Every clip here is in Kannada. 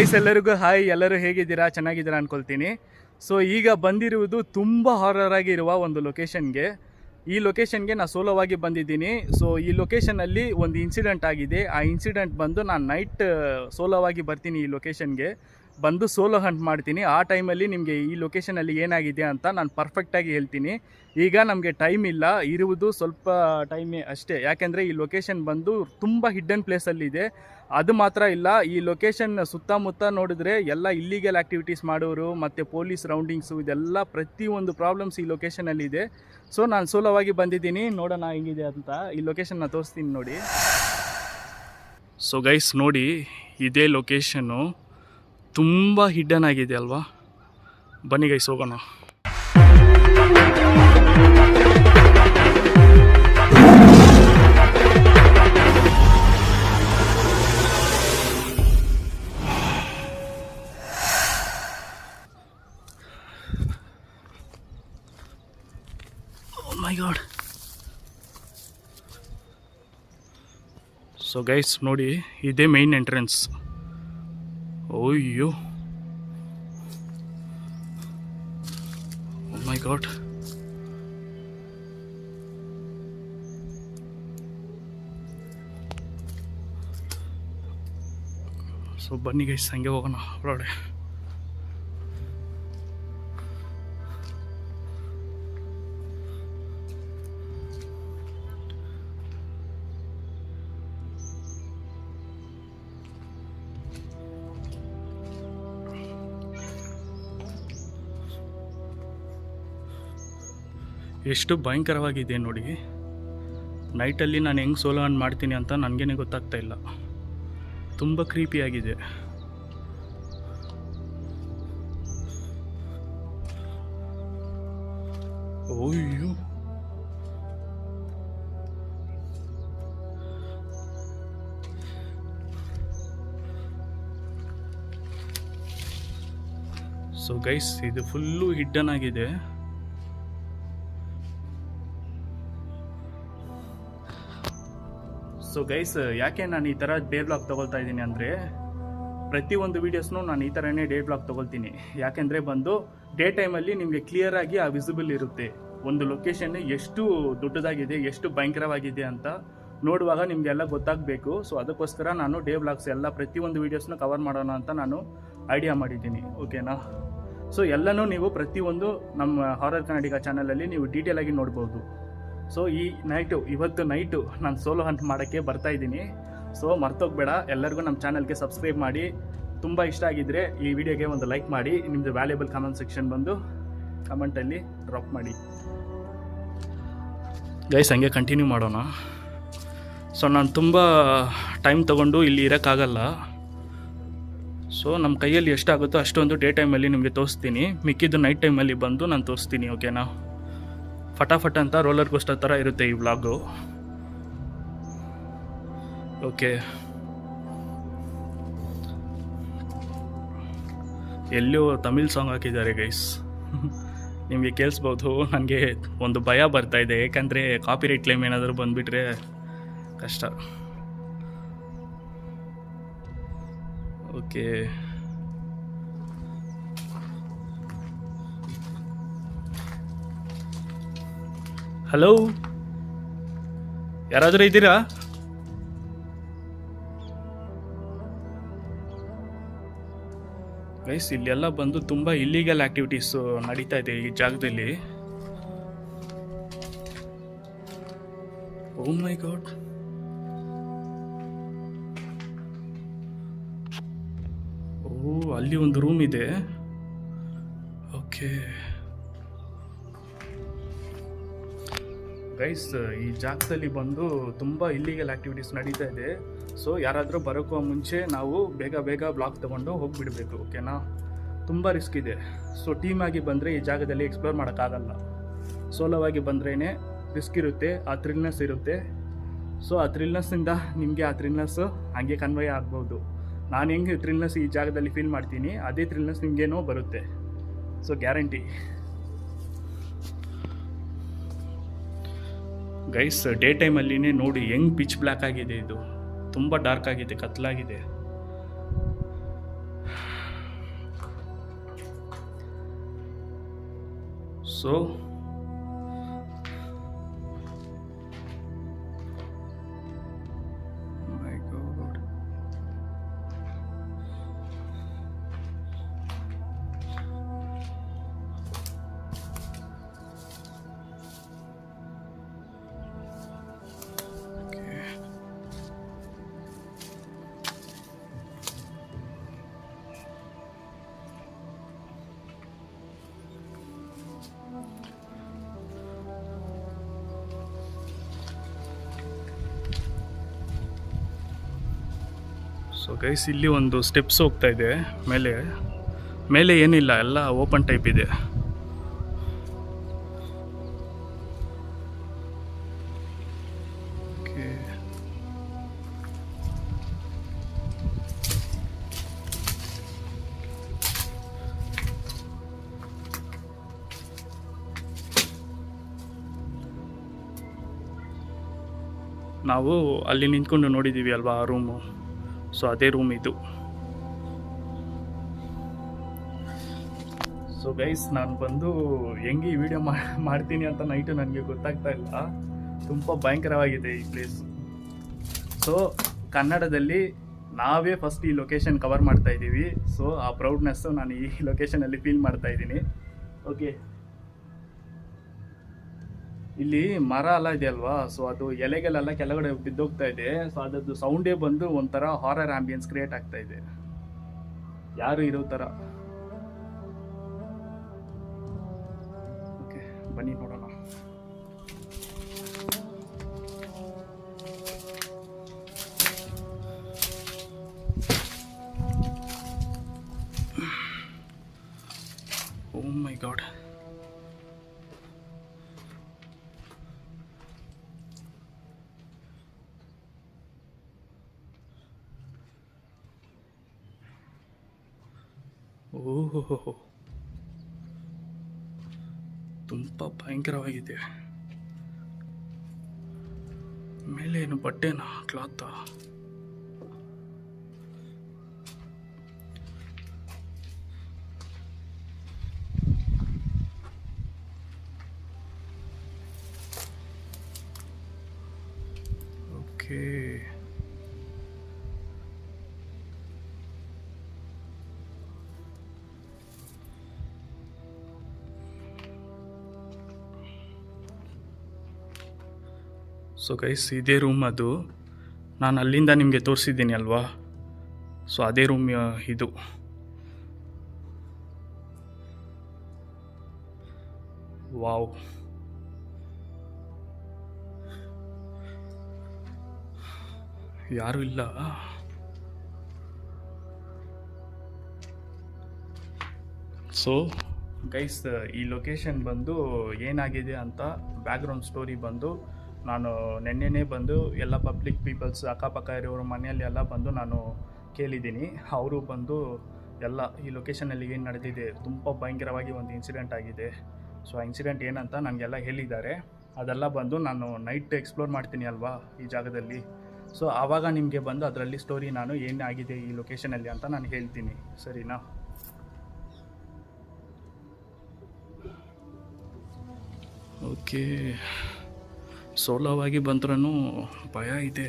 ಗೈಸ್ ಎಲ್ಲರಿಗೂ ಹಾಯ್, ಎಲ್ಲರೂ ಹೇಗಿದ್ದೀರಾ? ಚೆನ್ನಾಗಿದ್ದೀರಾ ಅನ್ಕೊಳ್ತೀನಿ. ಸೊ ಈಗ ಬಂದಿರುವುದು ತುಂಬ ಹಾರರ್ ಆಗಿರುವ ಒಂದು ಲೊಕೇಶನ್ಗೆ. ಈ ಲೊಕೇಶನ್ಗೆ ನಾನು ಸೋಲೋವಾಗಿ ಬಂದಿದ್ದೀನಿ. ಸೊ ಈ ಲೊಕೇಶನಲ್ಲಿ ಒಂದು ಇನ್ಸಿಡೆಂಟ್ ಆಗಿದೆ. ಆ ಇನ್ಸಿಡೆಂಟ್ ಬಂದು ನಾನು ನೈಟ್ ಸೋಲೋವಾಗಿ ಬರ್ತೀನಿ ಈ ಲೊಕೇಶನ್ಗೆ, ಬಂದು ಸೋಲೋ ಹಂಟ್ ಮಾಡ್ತೀನಿ. ಆ ಟೈಮಲ್ಲಿ ನಿಮಗೆ ಈ ಲೊಕೇಶನಲ್ಲಿ ಏನಾಗಿದೆ ಅಂತ ನಾನು ಪರ್ಫೆಕ್ಟಾಗಿ ಹೇಳ್ತೀನಿ. ಈಗ ನಮಗೆ ಟೈಮ್ ಇಲ್ಲ, ಇರುವುದು ಸ್ವಲ್ಪ ಟೈಮೇ ಅಷ್ಟೇ. ಯಾಕೆಂದರೆ ಈ ಲೊಕೇಶನ್ ಬಂದು ತುಂಬ ಹಿಡ್ಡನ್ ಪ್ಲೇಸಲ್ಲಿದೆ. ಅದು ಮಾತ್ರ ಇಲ್ಲ, ಈ ಲೊಕೇಶನ್ ಸುತ್ತಮುತ್ತ ನೋಡಿದ್ರೆ ಎಲ್ಲ ಇಲ್ಲಿಗಲ್ ಆ್ಯಕ್ಟಿವಿಟೀಸ್ ಮಾಡೋರು ಮತ್ತು ಪೊಲೀಸ್ ರೌಂಡಿಂಗ್ಸು, ಇದೆಲ್ಲ ಪ್ರತಿಯೊಂದು ಪ್ರಾಬ್ಲಮ್ಸ್ ಈ ಲೊಕೇಶನಲ್ಲಿದೆ. ಸೊ ನಾನು ಸೋಲೋವಾಗಿ ಬಂದಿದ್ದೀನಿ, ನೋಡೋಣ ಹೆಂಗಿದೆ ಅಂತ. ಈ ಲೊಕೇಶನ್ನ ತೋರಿಸ್ತೀನಿ ನೋಡಿ. ಸೊ ಗೈಸ್ ನೋಡಿ, ಇದೇ ಲೊಕೇಶನ್ನು ತುಂಬ ಹಿಡ್ಡನ್ ಆಗಿದೆ ಅಲ್ವಾ? ಬನ್ನಿ ಗೈಸ್ ಹೋಗೋಣ. ಮೈ ಗಾಡ್. ಸೊ ಗೈಸ್ ನೋಡಿ, ಇದೇ ಮೇನ್ ಎಂಟ್ರೆನ್ಸ್. ಓಯ್ಯೋ, ಮೈ ಗಾಡ್. ಸೊ ಬನ್ನಿ ಗೈಸ್, ಹಂಗೆ ಹೋಗೋಣ ಹೊರಗಡೆ. ಎಷ್ಟು ಭಯಂಕರವಾಗಿದೆ ನೋಡಿ. ನೈಟಲ್ಲಿ ನಾನು ಹೆಂಗೆ ಸೋಲೋ ಆನ್ ಮಾಡ್ತೀನಿ ಅಂತ ನನಗೇನೆ ಗೊತ್ತಾಗ್ತಾ ಇಲ್ಲ. ತುಂಬ ಕ್ರೀಪಿಯಾಗಿದೆ. ಓಯ್ಯೋ, ಸೊ ಗೈಸ್ ಇದು ಫುಲ್ಲು ಹಿಡ್ಡನ್ ಆಗಿದೆ. ಸೊ ಗೈಸ್, ಯಾಕೆ ನಾನು ಈ ಥರ ಡೇ ಬ್ಲಾಗ್ ತೊಗೊಳ್ತಾ ಇದ್ದೀನಿ ಅಂದರೆ, ಪ್ರತಿಯೊಂದು ವೀಡಿಯೋಸ್ನೂ ನಾನು ಈ ಥರನೇ ಡೇ ಬ್ಲಾಗ್ ತೊಗೊಳ್ತೀನಿ. ಯಾಕೆಂದರೆ ಬಂದು ಡೇ ಟೈಮಲ್ಲಿ ನಿಮಗೆ ಕ್ಲಿಯರಾಗಿ ಆ ವಿಸಿಬಲ್ ಇರುತ್ತೆ. ಒಂದು ಲೊಕೇಶನ್ ಎಷ್ಟು ದೊಡ್ಡದಾಗಿದೆ, ಎಷ್ಟು ಭಯಂಕರವಾಗಿದೆ ಅಂತ ನೋಡುವಾಗ ನಿಮಗೆಲ್ಲ ಗೊತ್ತಾಗಬೇಕು. ಸೊ ಅದಕ್ಕೋಸ್ಕರ ನಾನು ಡೇ ಬ್ಲಾಗ್ಸ್ ಎಲ್ಲ ಪ್ರತಿಯೊಂದು ವೀಡಿಯೋಸ್ನ ಕವರ್ ಮಾಡೋಣ ಅಂತ ನಾನು ಐಡಿಯಾ ಮಾಡಿದ್ದೀನಿ. ಓಕೆನಾ? ಸೊ ಎಲ್ಲನೂ ನೀವು ಪ್ರತಿಯೊಂದು ನಮ್ಮ ಹಾರರ್ ಕನ್ನಡಿಗ ಚಾನಲಲ್ಲಿ ನೀವು ಡೀಟೇಲಾಗಿ ನೋಡ್ಬೋದು. ಸೊ ಈ ಇವತ್ತು ನೈಟು ನಾನು ಸೋಲೋ ಹಂಟ್ ಮಾಡೋಕ್ಕೆ ಬರ್ತಾಯಿದ್ದೀನಿ. ಸೊ ಮರ್ತೋಗ್ಬೇಡ, ಎಲ್ಲರಿಗೂ ನಮ್ಮ ಚಾನಲ್ಗೆ ಸಬ್ಸ್ಕ್ರೈಬ್ ಮಾಡಿ. ತುಂಬ ಇಷ್ಟ ಆಗಿದ್ದರೆ ಈ ವಿಡಿಯೋಗೆ ಒಂದು ಲೈಕ್ ಮಾಡಿ. ನಿಮ್ಮದು ವ್ಯಾಲ್ಯೂಬಲ್ ಕಮೆಂಟ್ ಸೆಕ್ಷನ್ ಬಂದು ಕಮೆಂಟಲ್ಲಿ ಡ್ರಾಪ್ ಮಾಡಿ. ಗೈಸ್ ಹಂಗೆ ಕಂಟಿನ್ಯೂ ಮಾಡೋಣ. ಸೊ ನಾನು ತುಂಬ ಟೈಮ್ ತೊಗೊಂಡು ಇಲ್ಲಿ ಇರೋಕ್ಕಾಗಲ್ಲ. ಸೊ ನಮ್ಮ ಕೈಯಲ್ಲಿ ಎಷ್ಟಾಗುತ್ತೋ ಅಷ್ಟೊಂದು ಡೇ ಟೈಮಲ್ಲಿ ನಿಮಗೆ ತೋರಿಸ್ತೀನಿ. ಮಿಕ್ಕಿದ್ದು ನೈಟ್ ಟೈಮಲ್ಲಿ ಬಂದು ನಾನು ತೋರಿಸ್ತೀನಿ. ಓಕೆನಾ? ಫಟಾಫಟ್ ಅಂತ ರೋಲರ್ ಕೋಸ್ಟರ್ ಥರ ಇರುತ್ತೆ ಈ ವ್ಲಾಗು. ಓಕೆ, ಎಲ್ಲೋ ತಮಿಳ್ ಸಾಂಗ್ ಹಾಕಿದ್ದಾರೆ ಗೈಸ್, ನಿಮಗೆ ಕೇಳಿಸ್ಬೋದು. ನನಗೆ ಒಂದು ಭಯ ಬರ್ತಾ ಇದೆ, ಏಕೆಂದರೆ ಕಾಪಿರೈಟ್ ಕ್ಲೇಮ್ ಏನಾದರೂ ಬಂದುಬಿಟ್ರೆ ಕಷ್ಟ. ಓಕೆ, ಹಲೋ, ಯಾರಾದರೂ ಇದ್ದೀರಾ? ಗೈಸ್ ಇಲ್ಲೆಲ್ಲ ಬಂದು ತುಂಬ ಇಲ್ಲಿಗಲ್ ಆ್ಯಕ್ಟಿವಿಟೀಸು ನಡೀತಾ ಇದೆ ಈ ಜಾಗದಲ್ಲಿ. ಓ ಮೈ ಗಾಡ್. ಓ, ಅಲ್ಲಿ ಒಂದು ರೂಮ್ ಇದೆ. ಓಕೆ ಗೈಸ್, ಈ ಜಾಗದಲ್ಲಿ ಬಂದು ತುಂಬ ಇಲ್ಲಿಗಲ್ ಆ್ಯಕ್ಟಿವಿಟೀಸ್ ನಡೀತಾ ಇದೆ. ಸೊ ಯಾರಾದರೂ ಬರೋಕ್ಕೂ ಮುಂಚೆ ನಾವು ಬೇಗ ಬ್ಲಾಗ್ ತೊಗೊಂಡು ಹೋಗಿಬಿಡಬೇಕು. ಓಕೆನಾ? ತುಂಬ ರಿಸ್ಕ್ ಇದೆ. ಸೊ ಟೀಮಾಗಿ ಬಂದರೆ ಈ ಜಾಗದಲ್ಲಿ ಎಕ್ಸ್ಪ್ಲೋರ್ ಮಾಡೋಕ್ಕಾಗಲ್ಲ. ಸೋಲೋವಾಗಿ ಬಂದ್ರೇ ರಿಸ್ಕ್ ಇರುತ್ತೆ, ಆ ಥ್ರಿಲ್ನೆಸ್ ಇರುತ್ತೆ. ಸೊ ಆ ಥ್ರಿಲ್ನೆಸ್ಸಿಂದ ನಿಮಗೆ ಆ ಥ್ರಿಲ್ನೆಸ್ಸು ಹಾಗೆ ಕನ್ವಯ ಆಗ್ಬೋದು. ನಾನು ಹೆಂಗೆ ಥ್ರಿಲ್ನೆಸ್ ಈ ಜಾಗದಲ್ಲಿ ಫೀಲ್ ಮಾಡ್ತೀನಿ, ಅದೇ ಥ್ರಿಲ್ನೆಸ್ ನಿಮಗೇನೋ ಬರುತ್ತೆ. So guarantee. ಗೈಸ್ ಡೇ ಟೈಮಲ್ಲಿನೇ ನೋಡಿ ಹೆಂಗೆ ಪಿಚ್ ಬ್ಲ್ಯಾಕ್ ಆಗಿದೆ. ಇದು ತುಂಬ ಡಾರ್ಕ್ ಆಗಿದೆ, ಕತ್ಲಾಗಿದೆ. So my god, so guys ಇಲ್ಲಿ ಒಂದು ಸ್ಟೆಪ್ಸ್ ಹೋಗ್ತಾ ಇದೆ ಮೇಲೆ. ಮೇಲೆ ಏನಿಲ್ಲ, ಎಲ್ಲ ಓಪನ್ ಟೈಪ್ ಇದೆ. ನಾವು ಅಲ್ಲಿ ನಿಂತ್ಕೊಂಡು ನೋಡಿದ್ದೀವಿ ಅಲ್ವಾ ಆ ರೂಮು, ಸೊ ಅದೇ ರೂಮ್ ಇದು. ಸೊ ಗೈಸ್ ನಾನು ಬಂದು ಹೆಂಗೆ ಈ ವಿಡಿಯೋ ಮಾಡ್ತೀನಿ ಅಂತ ನೈಟು ನನಗೆ ಗೊತ್ತಾಗ್ತಾ ಇಲ್ಲ. ತುಂಬ ಭಯಂಕರವಾಗಿದೆ ಈ ಪ್ಲೇಸ್. ಸೊ ಕನ್ನಡದಲ್ಲಿ ನಾವೇ ಫಸ್ಟ್ ಈ ಲೊಕೇಶನ್ ಕವರ್ ಮಾಡ್ತಾ ಇದ್ದೀವಿ. ಸೊ ಆ ಪ್ರೌಡ್ನೆಸ್ಸು ನಾನು ಈ ಲೊಕೇಶನಲ್ಲಿ ಫೀಲ್ ಮಾಡ್ತಾ ಇದ್ದೀನಿ. ಓಕೆ, ಇಲ್ಲಿ ಮರ ಎಲ್ಲ ಇದೆ ಅಲ್ವಾ, ಸೊ ಅದು ಎಲೆಗಳೆಲ್ಲ ಕೆಳಗಡೆ ಬಿದ್ದೋಗ್ತಾ ಇದೆ. ಸೊ ಅದರದ್ದು ಸೌಂಡೇ ಬಂದು ಒಂಥರ ಹಾರರ್ ಆಂಬಿಯನ್ಸ್ ಕ್ರಿಯೇಟ್ ಆಗ್ತಾ ಇದೆ, ಯಾರು ಇರೋ ಥರ. ಓಕೆ ಬನ್ನಿ ನೋಡೋಣ. ಓ ಮೈ ಗಾಡ್, ಓಹೋ ತುಂಬ ಭಯಂಕರವಾಗಿದೆ. ಮೇಲೆ ಏನು ಬಟ್ಟೆನಾ, ಕ್ಲಾತಾ? ಓಕೆ, ಸೊ ಗೈಸ್ ಇದೇ ರೂಮ್ ಅದು. ನಾನು ಅಲ್ಲಿಂದ ನಿಮಗೆ ತೋರಿಸಿದ್ದೀನಿ ಅಲ್ವಾ, ಸೊ ಅದೇ ರೂಮ್ ಇದು. ವಾವ್, ಯಾರೂ ಇಲ್ಲ. ಸೊ ಗೈಸ್ ಈ ಲೊಕೇಶನ್ ಬಂದು ಏನಾಗಿದೆ ಅಂತ ಬ್ಯಾಕ್ಗ್ರೌಂಡ್ ಸ್ಟೋರಿ ಬಂದು ನಾನು ನೆನ್ನೆನೇ ಬಂದು ಎಲ್ಲ ಪಬ್ಲಿಕ್ ಪೀಪಲ್ಸ್ ಅಕ್ಕಪಕ್ಕ ಇರೋರ ಮನೆಯಲ್ಲಿ ಎಲ್ಲ ಬಂದು ನಾನು ಕೇಳಿದ್ದೀನಿ. ಅವರು ಬಂದು ಎಲ್ಲ ಈ ಲೊಕೇಶನಲ್ಲಿ ಏನು ನಡೆದಿದೆ, ತುಂಬ ಭಯಂಕರವಾಗಿ ಒಂದು ಇನ್ಸಿಡೆಂಟ್ ಆಗಿದೆ. ಸೊ ಆ ಇನ್ಸಿಡೆಂಟ್ ಏನಂತ ನನಗೆಲ್ಲ ಹೇಳಿದ್ದಾರೆ. ಅದೆಲ್ಲ ಬಂದು ನಾನು ನೈಟ್ ಎಕ್ಸ್ಪ್ಲೋರ್ ಮಾಡ್ತೀನಿ ಅಲ್ವಾ ಈ ಜಾಗದಲ್ಲಿ. ಸೊ ಆವಾಗ ನಿಮಗೆ ಬಂದು ಅದರಲ್ಲಿ ಸ್ಟೋರಿ ನಾನು ಏನಾಗಿದೆ ಈ ಲೊಕೇಶನಲ್ಲಿ ಅಂತ ನಾನು ಹೇಳ್ತೀನಿ, ಸರಿನಾ? ಓಕೆ, ಸೋಲೋವಾಗಿ ಬಂದ್ರೂ ಭಯ ಇದೆ.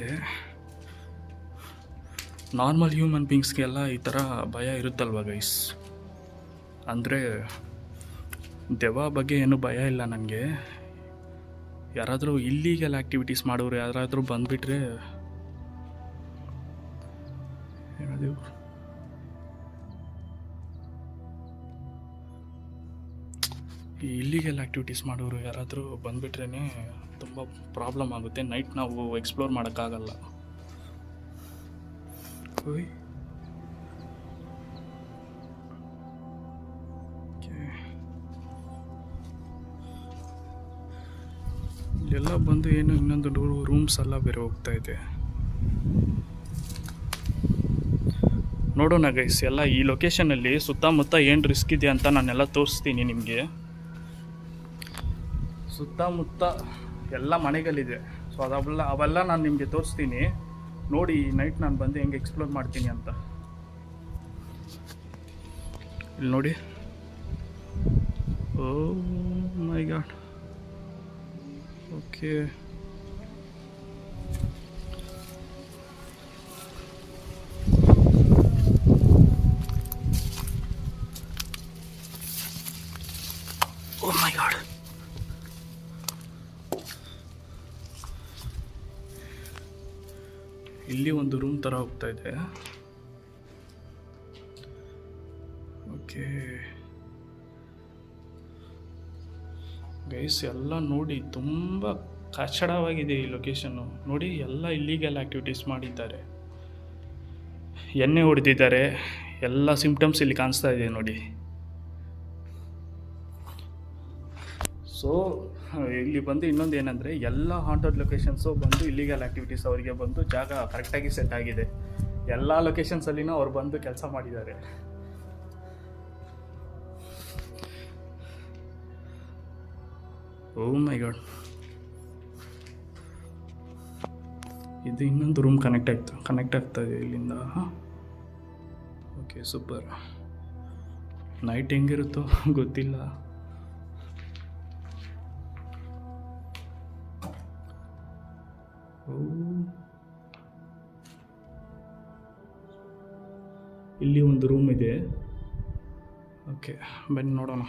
ನಾರ್ಮಲ್ ಹ್ಯೂಮನ್ ಬೀಯಿಂಗ್ಸ್ಗೆಲ್ಲ ಈ ಥರ ಭಯ ಇರುತ್ತಲ್ವ ಗೈಸ್. ಅಂದರೆ ದೆವ್ವ ಬಗ್ಗೆ ಏನೂ ಭಯ ಇಲ್ಲ ನನಗೆ. ಯಾರಾದರೂ ಇಲ್ಲೀಗಲ್ ಆ್ಯಕ್ಟಿವಿಟೀಸ್ ಮಾಡೋರು ಯಾರಾದರೂ ಬಂದುಬಿಟ್ರೆ ಏನದು ಈ ಇಲ್ಲಿಗೆಲ್ಲ ಆ್ಯಕ್ಟಿವಿಟೀಸ್ ಮಾಡೋರು ಯಾರಾದರೂ ಬಂದುಬಿಟ್ರೇ ತುಂಬ ಪ್ರಾಬ್ಲಮ್ ಆಗುತ್ತೆ. ನೈಟ್ ನಾವು ಎಕ್ಸ್ಪ್ಲೋರ್ ಮಾಡೋಕ್ಕಾಗಲ್ಲ. ಇಲ್ಲೆಲ್ಲ ಬಂದು ಏನು ಇನ್ನೊಂದು ರೂಮ್ಸ್ ಎಲ್ಲ ಬೇರೆ ಹೋಗ್ತಾ ಇದೆ. ನೋಡೋಣ ಗೈಸ್, ಎಲ್ಲ ಈ ಲೊಕೇಶನಲ್ಲಿ ಸುತ್ತಮುತ್ತ ಏನು ರಿಸ್ಕ್ ಇದೆ ಅಂತ ನಾನೆಲ್ಲ ತೋರಿಸ್ತೀನಿ ನಿಮಗೆ. ಸುತ್ತಮುತ್ತ ಎಲ್ಲ ಮನೆಗಳಿದೆ. ಸೊ ಅವೆಲ್ಲ ನಾನು ನಿಮಗೆ ತೋರಿಸ್ತೀನಿ. ನೋಡಿ ನೈಟ್ ನಾನು ಬಂದು ಹೆಂಗೆ ಎಕ್ಸ್ಪ್ಲೋರ್ ಮಾಡ್ತೀನಿ ಅಂತ. ಇಲ್ಲಿ ನೋಡಿ. ಓ ಮೈ ಗಾಡ್. ಓಕೆ, ಓ ಮೈ ಗಾಡ್. ಇಲ್ಲಿ ಒಂದು ರೂಮ್ ಥರ ಹೋಗ್ತಾ ಇದೆ. ಓಕೆ ಗೈಸ್, ಎಲ್ಲ ನೋಡಿ ತುಂಬ ಕಚಡವಾಗಿದೆ ಈ ಲೊಕೇಶನ್ನು. ನೋಡಿ, ಎಲ್ಲ ಇಲ್ಲೀಗಲ್ ಆ್ಯಕ್ಟಿವಿಟೀಸ್ ಮಾಡಿದ್ದಾರೆ, ಎಣ್ಣೆ ಹೊಡೆದಿದ್ದಾರೆ, ಎಲ್ಲ ಸಿಂಪ್ಟಮ್ಸ್ ಇಲ್ಲಿ ಕಾಣಿಸ್ತಾ ಇದೆ ನೋಡಿ. ಸೊ ಇಲ್ಲಿ ಬಂದು ಇನ್ನೊಂದು ಏನಂದರೆ, ಎಲ್ಲ ಹಾಂಟೆಡ್ ಲೊಕೇಶನ್ಸು ಬಂದು ಇಲ್ಲಿಗಲ್ ಆ್ಯಕ್ಟಿವಿಟೀಸ್ ಅವರಿಗೆ ಬಂದು ಜಾಗ ಕರೆಕ್ಟಾಗಿ ಸೆಟ್ ಆಗಿದೆ. ಎಲ್ಲ ಲೊಕೇಶನ್ಸಲ್ಲಿನೂ ಅವ್ರು ಬಂದು ಕೆಲಸ ಮಾಡಿದ್ದಾರೆ. ಓ ಮೈ ಗಾಡ್. ಇದು ಇನ್ನೊಂದು ರೂಮ್ ಕನೆಕ್ಟ್ ಆಗ್ತಾ ಇದೆ ಇಲ್ಲಿಂದ. Okay, super. ನೈಟ್ ಹೆಂಗಿರುತ್ತೋ ಗೊತ್ತಿಲ್ಲ. ಇಲ್ಲಿ ಒಂದು ರೂಮ್ ಇದೆ. ಓಕೆ, ಬನ್ನಿ ನೋಡೋಣ.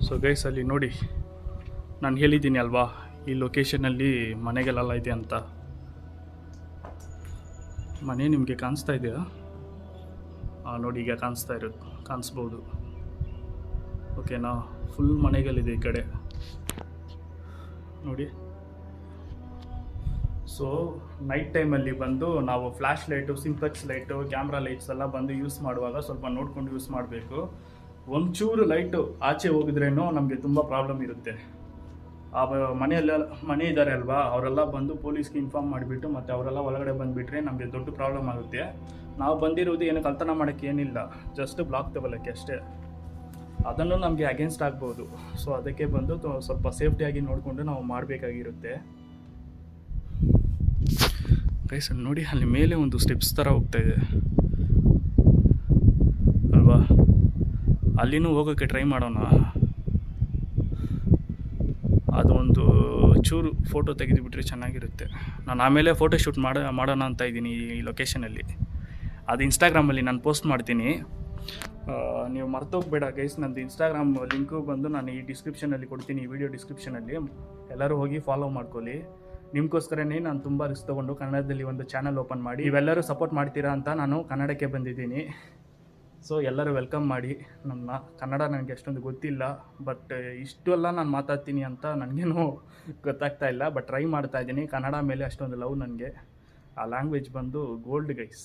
ಸೊ ಗೈಸ್, ಅಲ್ಲಿ ನೋಡಿ, ನಾನು ಹೇಳಿದ್ದೀನಿ ಅಲ್ವಾ ಈ ಲೊಕೇಶನಲ್ಲಿ ಮನೆಗಳೆಲ್ಲ ಇದೆ ಅಂತ. ಮನೆ ನಿಮಗೆ ಕಾಣಿಸ್ತಾ ಇದೆಯಾ? ನೋಡಿ, ಈಗ ಕಾಣಿಸ್ಬೋದು. ಓಕೆನಾ? ಫುಲ್ ಮನೆಗಳಿದೆ ಈ ಕಡೆ ನೋಡಿ. ಸೊ ನೈಟ್ ಟೈಮಲ್ಲಿ ಬಂದು ನಾವು flash light, simplex light, camera lights ಎಲ್ಲ ಬಂದು ಯೂಸ್ ಮಾಡುವಾಗ ಸ್ವಲ್ಪ ನೋಡ್ಕೊಂಡು ಯೂಸ್ ಮಾಡಬೇಕು. ಒಂಚೂರು ಲೈಟು ಆಚೆ ಹೋಗಿದ್ರೇನೋ ನಮಗೆ ತುಂಬ ಪ್ರಾಬ್ಲಮ್ ಇರುತ್ತೆ. ಆ ಮನೆ ಇದ್ದಾರೆ ಅಲ್ವಾ, ಅವರೆಲ್ಲ ಬಂದು ಪೊಲೀಸ್ಗೆ ಇನ್ಫಾರ್ಮ್ ಮಾಡಿಬಿಟ್ಟು ಮತ್ತು ಅವರೆಲ್ಲ ಒಳಗಡೆ ಬಂದುಬಿಟ್ರೆ ನಮಗೆ ದೊಡ್ಡ ಪ್ರಾಬ್ಲಮ್ ಆಗುತ್ತೆ. ನಾವು ಬಂದಿರೋದು ಏನು ಕಳ್ತನ ಮಾಡೋಕ್ಕೆ ಏನಿಲ್ಲ, ಜಸ್ಟ್ ಬ್ಲಾಕ್ ತಗೊಳ್ಳೋಕ್ಕೆ ಅಷ್ಟೇ. ಅದನ್ನು ನಮಗೆ ಅಗೇನ್ಸ್ಟ್ ಆಗ್ಬೋದು. ಸೊ ಅದಕ್ಕೆ ಬಂದು ಸ್ವಲ್ಪ ಸೇಫ್ಟಿಯಾಗಿ ನೋಡಿಕೊಂಡು ನಾವು ಮಾಡಬೇಕಾಗಿರುತ್ತೆ. ಗೈಸ್, ನೋಡಿ, ಅಲ್ಲಿ ಮೇಲೆ ಒಂದು ಸ್ಟೆಪ್ಸ್ ಥರ ಹೋಗ್ತಾ ಇದೆ ಅಲ್ವಾ? ಅಲ್ಲಿನೂ ಹೋಗೋಕ್ಕೆ ಟ್ರೈ ಮಾಡೋಣ. ಅದೊಂದು ಚೂರು ಫೋಟೋ ತೆಗೆದುಬಿಟ್ರೆ ಚೆನ್ನಾಗಿರುತ್ತೆ. ನಾನು ಆಮೇಲೆ ಫೋಟೋ ಶೂಟ್ ಮಾಡೋಣ ಅಂತ ಇದ್ದೀನಿ ಈ ಲೊಕೇಶನಲ್ಲಿ. ಅದು ಇನ್ಸ್ಟಾಗ್ರಾಮಲ್ಲಿ ನಾನು ಪೋಸ್ಟ್ ಮಾಡ್ತೀನಿ. ನೀವು ಮರ್ತೋಗ್ಬೇಡ ಗೈಸ್, ನಂದು ಇನ್ಸ್ಟಾಗ್ರಾಮ್ ಲಿಂಕು ಬಂದು ನಾನು ಈ ಡಿಸ್ಕ್ರಿಪ್ಷನಲ್ಲಿ ಕೊಡ್ತೀನಿ, ಈ ವಿಡಿಯೋ ಡಿಸ್ಕ್ರಿಪ್ಷನಲ್ಲಿ. ಎಲ್ಲರೂ ಹೋಗಿ ಫಾಲೋ ಮಾಡ್ಕೊಳ್ಳಿ. ನಿಮಗೋಸ್ಕರನೇ ನಾನು ತುಂಬ ರಿಸ್ಕ್ ತೊಗೊಂಡು ಕನ್ನಡದಲ್ಲಿ ಒಂದು ಚಾನಲ್ ಓಪನ್ ಮಾಡಿ ಇವೆಲ್ಲರೂ ಸಪೋರ್ಟ್ ಮಾಡ್ತೀರಾ ಅಂತ ನಾನು ಕನ್ನಡಕ್ಕೆ ಬಂದಿದ್ದೀನಿ. ಸೊ ಎಲ್ಲರೂ ವೆಲ್ಕಮ್ ಮಾಡಿ ನನ್ನ. ಕನ್ನಡ ನನಗೆ ಅಷ್ಟೊಂದು ಗೊತ್ತಿಲ್ಲ, ಬಟ್ ಇಷ್ಟೆಲ್ಲ ನಾನು ಮಾತಾಡ್ತೀನಿ ಅಂತ ನನಗೇನು ಗೊತ್ತಾಗ್ತಾ ಇಲ್ಲ. ಬಟ್ ಟ್ರೈ ಮಾಡ್ತಾ ಇದ್ದೀನಿ. ಕನ್ನಡ ಮೇಲೆ ಅಷ್ಟೊಂದು ಲವ್ ನನಗೆ. ಆ ಲ್ಯಾಂಗ್ವೇಜ್ ಬಂದು ಗೋಲ್ಡ್ ಗೈಸ್.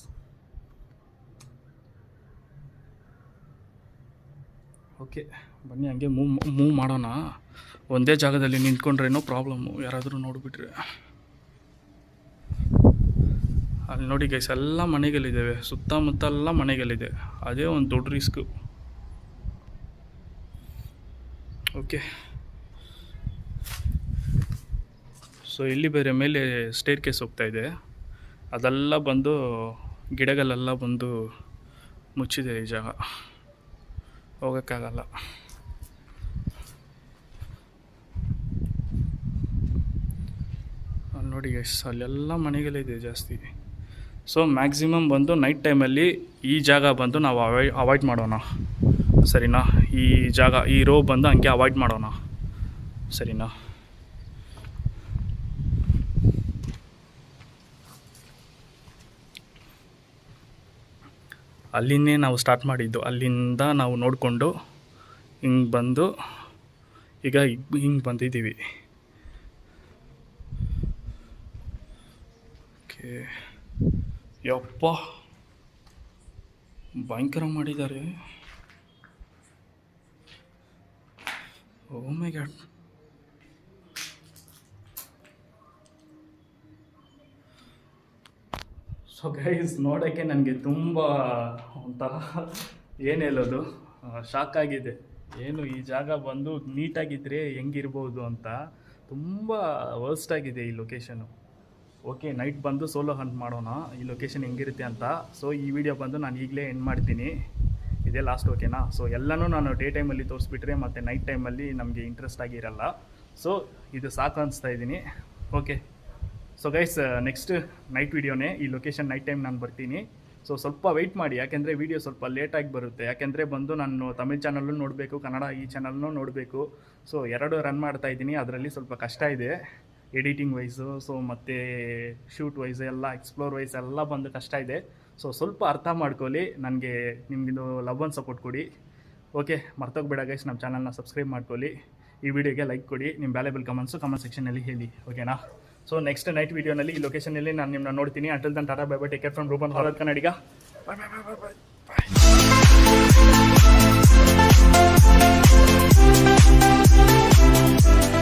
ಓಕೆ, ಬನ್ನಿ ಹಂಗೆ ಮೂವ್ ಮಾಡೋಣ. ಒಂದೇ ಜಾಗದಲ್ಲಿ ನಿಂತ್ಕೊಂಡ್ರೇನೋ ಪ್ರಾಬ್ಲಮ್ಮು, ಯಾರಾದರೂ ನೋಡಿಬಿಟ್ರೆ. ಅಲ್ಲಿ ನೋಡಿ ಗೈಸ್, ಎಲ್ಲ ಮನೆಗಳಿದ್ದಾವೆ, ಸುತ್ತಮುತ್ತ ಎಲ್ಲ ಮನೆಗಳಿದೆ. ಅದೇ ಒಂದು ದೊಡ್ಡ ರಿಸ್ಕು. ಓಕೆ, ಸೊ ಇಲ್ಲಿ ಬೇರೆ ಮೇಲೆ ಸ್ಟೇರ್ ಕೇಸ್ ಹೋಗ್ತಾ ಇದೆ. ಅದೆಲ್ಲ ಬಂದು ಗಿಡಗಳೆಲ್ಲ ಬಂದು ಮುಚ್ಚಿದೆ ಈ ಜಾಗ, ಹೋಗೋಕ್ಕಾಗಲ್ಲ. ನೋಡಿ ಗೈಸ್, ಅಲ್ಲೆಲ್ಲ ಮನೆಗಳಿದೆ ಜಾಸ್ತಿ. ಸೊ ಮ್ಯಾಕ್ಸಿಮಮ್ ಬಂದು ನೈಟ್ ಟೈಮಲ್ಲಿ ಈ ಜಾಗ ಬಂದು ನಾವು ಅವಾಯ್ಡ್ ಮಾಡೋಣ, ಸರಿನಾ? ಈ ಜಾಗ, ಈ ರೋ ಬಂದು ಹಂಗೆ ಅವಾಯ್ಡ್ ಮಾಡೋಣ, ಸರಿನಾ? ಅಲ್ಲಿಂದೇ ನಾವು ಸ್ಟಾರ್ಟ್ ಮಾಡಿದ್ದು. ಅಲ್ಲಿಂದ ನಾವು ನೋಡಿಕೊಂಡು ಹಿಂಗೆ ಬಂದು ಈಗ ಹಿಂಗೆ ಬಂದಿದ್ದೀವಿ. ಓಕೆ, ಯಪ್ಪ ಭಯಂಕರ ಮಾಡಿದ್ದಾರೆ. ಓ ಮೈ ಗಾಡ್. ಸೊ ಗೈಸ್, ನೋಡೋಕ್ಕೆ ನನಗೆ ತುಂಬ ಒಂಥರ ಏನು ಹೇಳೋದು, ಶಾಕ್ ಆಗಿದೆ. ಏನು ಈ ಜಾಗ ಬಂದು ನೀಟಾಗಿದ್ದರೆ ಹೆಂಗಿರ್ಬೋದು ಅಂತ. ತುಂಬ ವರ್ಸ್ಟ್ ಆಗಿದೆ ಈ ಲೊಕೇಶನು. ಓಕೆ, ನೈಟ್ ಬಂದು ಸೋಲೋ ಹಂಟ್ ಮಾಡೋಣ, ಈ ಲೊಕೇಶನ್ ಹೆಂಗಿರುತ್ತೆ ಅಂತ. ಸೊ ಈ ವಿಡಿಯೋ ಬಂದು ನಾನು ಈಗಲೇ ಎಂಡ್ ಮಾಡ್ತೀನಿ, ಇದೇ ಲಾಸ್ಟ್, ಓಕೆನಾ? ಸೊ ಎಲ್ಲನೂ ನಾನು ಡೇ ಟೈಮಲ್ಲಿ ತೋರಿಸ್ಬಿಟ್ರೆ ಮತ್ತು ನೈಟ್ ಟೈಮಲ್ಲಿ ನಮಗೆ ಇಂಟ್ರೆಸ್ಟ್ ಆಗಿರಲ್ಲ. ಸೊ ಇದು ಸಾಕು ಅನಿಸ್ತಾ ಇದ್ದೀನಿ. Okay, so guys, next night ವಿಡಿಯೋನೇ, ಈ ಲೊಕೇಶನ್ ನೈಟ್ ಟೈಮ್ ನಾನು ಬರ್ತೀನಿ. ಸೊ ಸ್ವಲ್ಪ ವೆಯ್ಟ್ ಮಾಡಿ, ಯಾಕೆಂದರೆ ವೀಡಿಯೋ ಸ್ವಲ್ಪ ಲೇಟಾಗಿ ಬರುತ್ತೆ. ಯಾಕೆಂದರೆ ಬಂದು ನಾನು ತಮಿಳ್ ಚಾನಲ್ಲು ನೋಡಬೇಕು, ಕನ್ನಡ ಈ ಚಾನಲ್ನೂ ನೋಡಬೇಕು. ಸೊ ಎರಡು ರನ್ ಮಾಡ್ತಾ ಇದ್ದೀನಿ, ಅದರಲ್ಲಿ ಸ್ವಲ್ಪ ಕಷ್ಟ ಇದೆ ಎಡಿಟಿಂಗ್ ವೈಸು. ಸೊ ಮತ್ತು ಶೂಟ್ ವೈಸ್ ಎಲ್ಲ, ಎಕ್ಸ್ಪ್ಲೋರ್ ವೈಸ್ ಎಲ್ಲ ಬಂದು ಕಷ್ಟ ಇದೆ. ಸೊ ಸ್ವಲ್ಪ ಅರ್ಥ ಮಾಡ್ಕೊಳ್ಳಿ, ನನಗೆ ನಿಮಗಿದು ಲವ್ ಆ್ಯಂಡ್ ಸಪೋರ್ಟ್ ಕೊಡಿ. ಓಕೆ, ಮರ್ತೋಗ್ಬೇಡ ಗೈಸ್, ನಮ್ಮ ಚಾನಲ್ನ ಸಬ್ಸ್ಕ್ರೈಬ್ ಮಾಡ್ಕೊಳ್ಳಿ, ಈ ವಿಡಿಯೋಗೆ ಲೈಕ್ ಕೊಡಿ, ನಿಮ್ಮ ವ್ಯಾಲ್ಯೂಬಲ್ ಕಮೆಂಟ್ಸು ಕಮೆಂಟ್ ಸೆಕ್ಷನಲ್ಲಿ ಹೇಳಿ, ಓಕೆನಾ? ಸೊ ನೆಕ್ಸ್ಟ್ ನೈಟ್ ವಿಡಿಯೋನಲ್ಲಿ ಈ ಲೊಕೇಶನಲ್ಲಿ ನಾನು ನಿಮ್ಮನ್ನ ನೋಡ್ತೀನಿ. Until then tata bye bye, take care from Roopan horror Kannadiga. Bye bye bye bye bye.